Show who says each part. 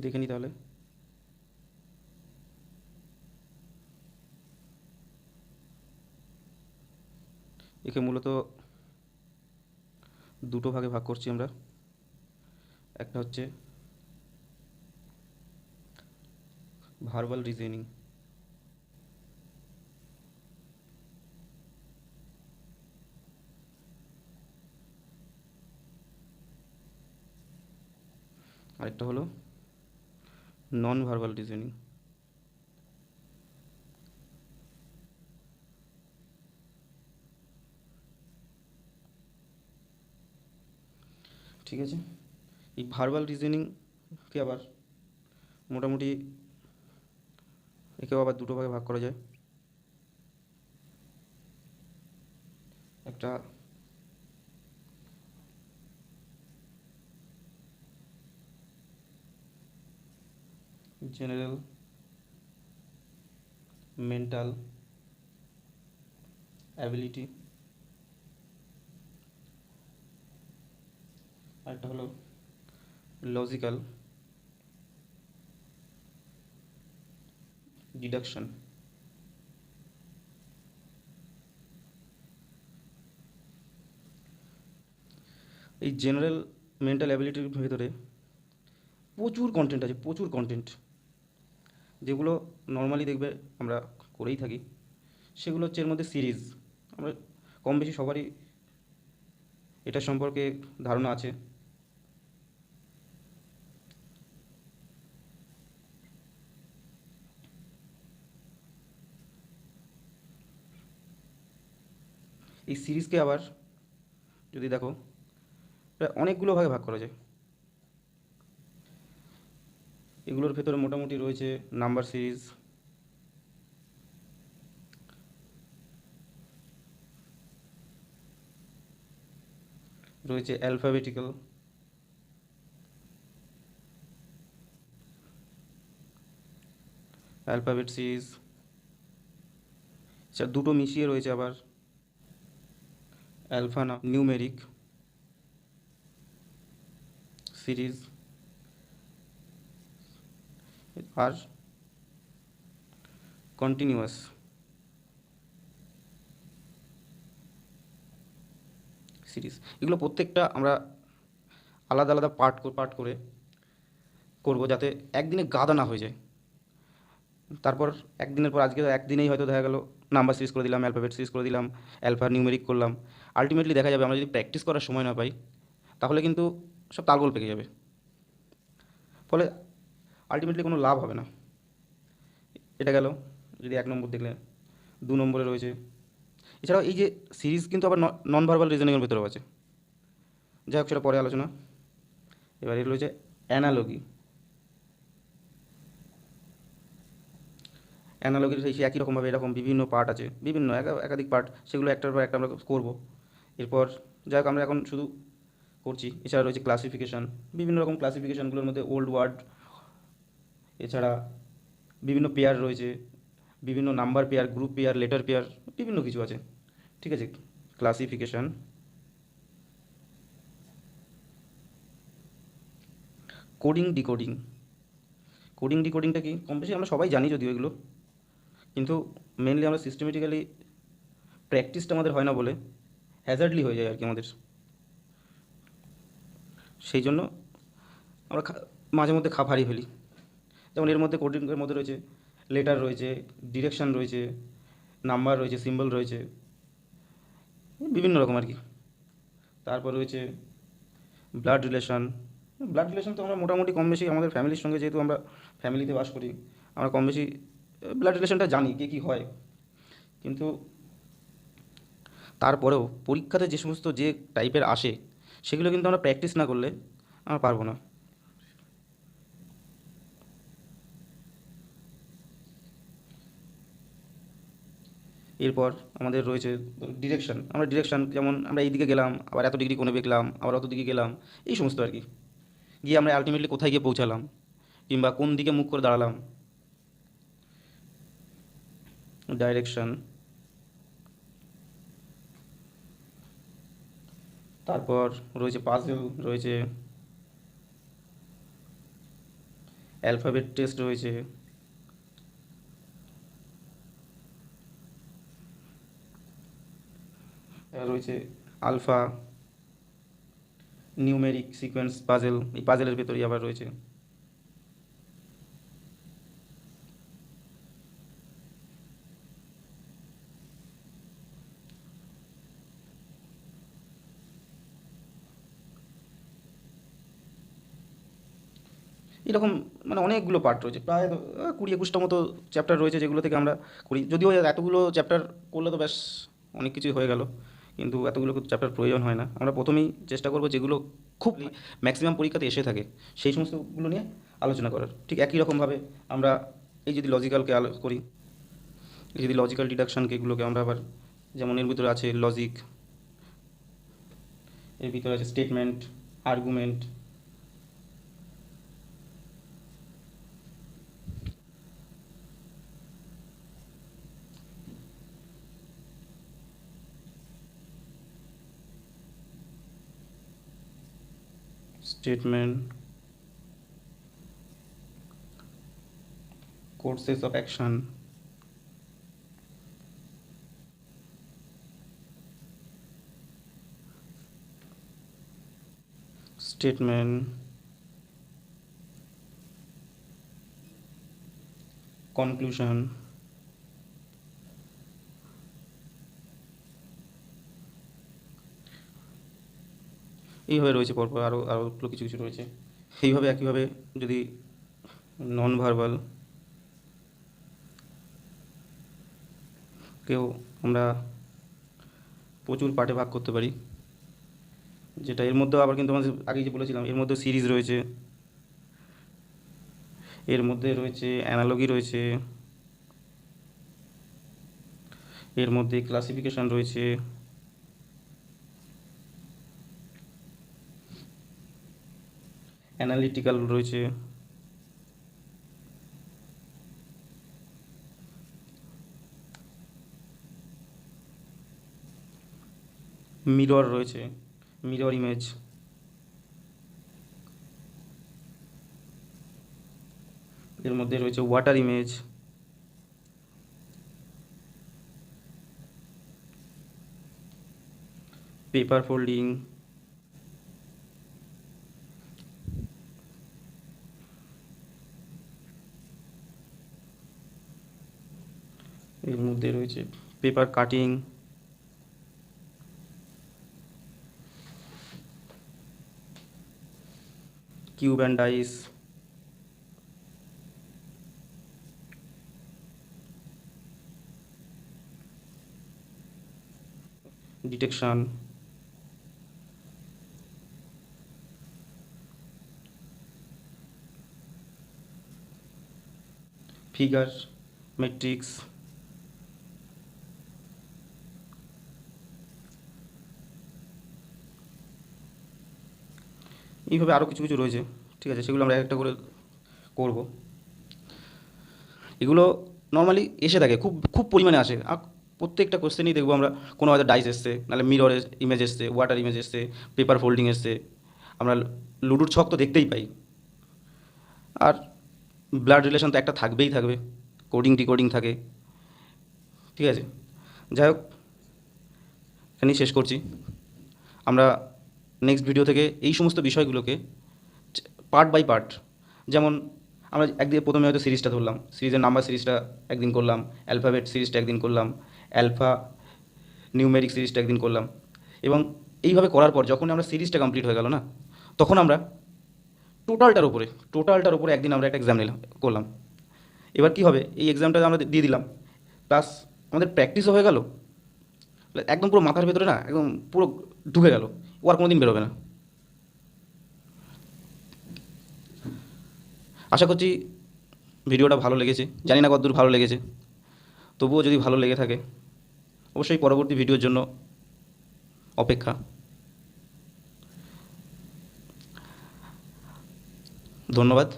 Speaker 1: দেখে নিই তাহলে। একে মূলত দুটো ভাগে ভাগ করছি আমরা। একটা হচ্ছে ভার্বাল রিজনিং, আরেকটা হলো নন ভার্বাল রিজনিং। ঠিক আছে, এই ভার্বাল রিজনিংকে আবার মোটামুটি একেও আবার দুটো ভাগে ভাগ করা যায়। একটা জেনারেল মেন্টাল অ্যাবিলিটি, আরেকটা হলো লজিক্যাল ডিডাকশন। এই জেনারেল মেন্টাল অ্যাবিলিটির ভেতরে প্রচুর কন্টেন্ট আছে, প্রচুর কন্টেন্ট, যেগুলো নর্মালি দেখবে আমরা করেই থাকি। সেগুলো হচ্ছে এর মধ্যে সিরিজ। আমরা কম বেশি সবারই এটা সম্পর্কে ধারণা আছে। এই সিরিজকে আবার যদি দেখো, প্রায় অনেকগুলো ভাগে ভাগ করা যায়। এগুলোর ভেতরে মোটামুটি রয়েছে নাম্বার সিরিজ, রয়েছে অ্যালফাবেটিক্যাল, অ্যালফাবেট সিরিজ, দুটো মিশিয়ে রয়েছে আবার অ্যালফা নিউমেরিক সিরিজ, আর কন্টিনিউয়াস সিরিজ। এগুলো প্রত্যেকটা আমরা আলাদা আলাদা পার্ট পার্ট করে করব, যাতে একদিনে গাদা না হয়ে যায়। তারপর একদিনের পর আজকে একদিনেই হয়তো দেখা গেল নাম্বার সিরিজ করে দিলাম, অ্যালফাবেট সিরিজ করে দিলাম, অ্যালফা নিউমেরিক করলাম। আলটিমেটলি দেখা যাবে আমরা যদি প্র্যাকটিস করার সময় না পাই, তাহলে কিন্তু সব তালগোল পেকে যাবে। ফলে আলটিমেটলি কোনো লাভ হবে না। এটা গেল যদি 1 নম্বর দেখলে। 2 নম্বরে রয়েছে, এছাড়াও এই যে সিরিজ কিন্তু আবার নন ভার্বাল রিজনিংয়ের ভেতরেও আছে। যাই হোক, সেটা পরে আলোচনা। এবার এটা রয়েছে অ্যানালগি। অ্যানালগির সেই একই রকমভাবে এরকম বিভিন্ন পার্ট আছে, বিভিন্ন একাধিক পার্ট, সেগুলো একটার পর একটা আমরা করবো। এরপর যাই হোক, আমরা এখন শুধু করছি। এছাড়া রয়েছে ক্লাসিফিকেশান। বিভিন্ন রকম ক্লাসিফিকেশানগুলোর মধ্যে ওল্ড ওয়ার্ড, এছাড়া বিভিন্ন পেয়ার রয়েছে, বিভিন্ন number pair, group pair, letter pair, বিভিন্ন কিছু আছে। ঠিক আছে, ক্লাসিফিকেশান। Coding decoding. কোডিং ডিকোডিংটা কি কম বেশি আমরা সবাই জানি যদিও এগুলো, কিন্তু মেনলি আমরা সিস্টেমেটিক্যালি প্র্যাকটিসটা আমাদের হয় না বলে হ্যাজার্ডলি হয়ে যায় আর কি আমাদের। সেই জন্য আমরা মাঝে মধ্যে খাপ হারিয়ে ফেলি। যেমন এর মধ্যে কোডিংয়ের মধ্যে রয়েছে লেটার রয়েছে, ডিরেকশান রয়েছে, নাম্বার রয়েছে, সিম্বল রয়েছে, বিভিন্ন রকম আর কি। তারপর রয়েছে ব্লাড রিলেশন। ব্লাড রিলেশন তো আমরা মোটামুটি কম বেশি আমাদের ফ্যামিলির সঙ্গে, যেহেতু আমরা ফ্যামিলিতে বাস করি, আমরা কম বেশি ব্লাড রিলেশনটা জানি কে কী হয়। কিন্তু তারপরেও পরীক্ষাতে যে সমস্ত যে টাইপের আসে, সেগুলো কিন্তু আমরা প্র্যাকটিস না করলে আমরা পারবো না। এরপর আমাদের রয়েছে ডিরেকশন। আমরা ডিরেকশন, যেমন আমরা এই দিকে গেলাম, আবার এত ডিগ্রি কোণে বেঁকলাম, আবার অত দিকে গেলাম, এই সমস্ত আর কি। গিয়ে আমরা আলটিমেটলি কোথায় গিয়ে পৌঁছালাম, কিংবা কোন দিকে মুখ করে দাঁড়ালাম, ডাইরেকশন। তারপর রয়েছে পাজেল, রয়েছে অ্যালফাবেট টেস্ট রয়েছে, রয়েছে আলফা নিউমেরিক সিকোয়েন্স পাজেল, এই পাজেলের ভেতরেই আবার রয়েছে এরকম, মানে অনেকগুলো পার্ট রয়েছে, প্রায় 20-21টা মতো চ্যাপ্টার রয়েছে, যেগুলো থেকে আমরা করি। যদিও এতগুলো চ্যাপ্টার করলে তো ব্যাস অনেক কিছুই হয়ে গেল, কিন্তু এতগুলো চ্যাপ্টার প্রয়োজন হয় না। আমরা প্রথমেই চেষ্টা করব যেগুলো খুব ম্যাক্সিমাম পরীক্ষাতে এসে থাকে সেই সমস্তগুলো নিয়ে আলোচনা করার। ঠিক একই রকমভাবে আমরা এই যদি লজিক্যালকে করি, এই যদি লজিক্যাল ডিডাকশানকে, এগুলোকে আমরা আবার, যেমন এর ভিতরে আছে লজিক, এর ভিতরে আছে statement, argument, statement, courses of action, statement, conclusion, এইভাবে রয়েছে পরপর আরও আরও কিছু কিছু রয়েছে। এইভাবে একইভাবে যদি নন ভার্বাল কেউ আমরা প্রচুর পার্টে ভাগ করতে পারি, যেটা এর মধ্যেও আবার কিন্তু আমাদের আগেই যে বলেছিলাম এর মধ্যে সিরিজ রয়েছে, এর মধ্যে রয়েছে অ্যানালগি রয়েছে, এর মধ্যে ক্লাসিফিকেশন রয়েছে, অ্যানালিটিক্যাল রয়েছে, মিরর রয়েছে, মিরর ইমেজ, এর মধ্যে রয়েছে ওয়াটার ইমেজ, পেপার ফোল্ডিং, এর মধ্যে রয়েছে paper cutting, cube and dice, detection, figure matrix, এইভাবে আরও কিছু কিছু রয়েছে। ঠিক আছে, সেগুলো আমরা একটা করে করব। এগুলো নর্মালি এসে থাকে, খুব খুব পরিমাণে আসে, আর প্রত্যেকটা কোশ্চেনই দেখবো আমরা কোনো হয়তো ডাইস এসছে, নাহলে মিরর ইমেজ এসছে, ওয়াটার ইমেজ এসছে, পেপার ফোল্ডিং এসছে, আমরা লুডুর ছক তো দেখতেই পাই। আর ব্লাড রিলেশন তো একটা থাকবেই থাকবে, কোডিং ডিকোডিং থাকে। ঠিক আছে, যাই হোক, এখানেই শেষ করছি। আমরা নেক্সট ভিডিও থেকে এই সমস্ত বিষয়গুলোকে পার্ট বাই পার্ট, যেমন আমরা একদিকে প্রথমে হয়তো সিরিজটা ধরলাম, সিরিজের নাম্বার সিরিজটা একদিন করলাম, অ্যালফাবেট সিরিজটা একদিন করলাম, অ্যালফা নিউমেরিক সিরিজটা একদিন করলাম, এবং এইভাবে করার পর যখন আমরা সিরিজটা কমপ্লিট হয়ে গেল না, তখন আমরা টোটালটার উপরে একদিন আমরা একটা এক্সাম নিলাম, করলাম। এবার কি হবে, এই এক্সামটা আমরা দিয়ে দিলাম, প্লাস আমাদের প্র্যাকটিসও হয়ে গেল, একদম পুরো মাথার ভেতরে না একদম পুরো ঢুকে গেল, ও আর কোনো দিন বেরোবে না। আশা করছি ভিডিওটা ভালো লেগেছে, জানি না কতদূর ভালো লেগেছে, তবুও যদি ভালো লেগে থাকে অবশ্যই পরবর্তী ভিডিওর জন্য অপেক্ষা। ধন্যবাদ।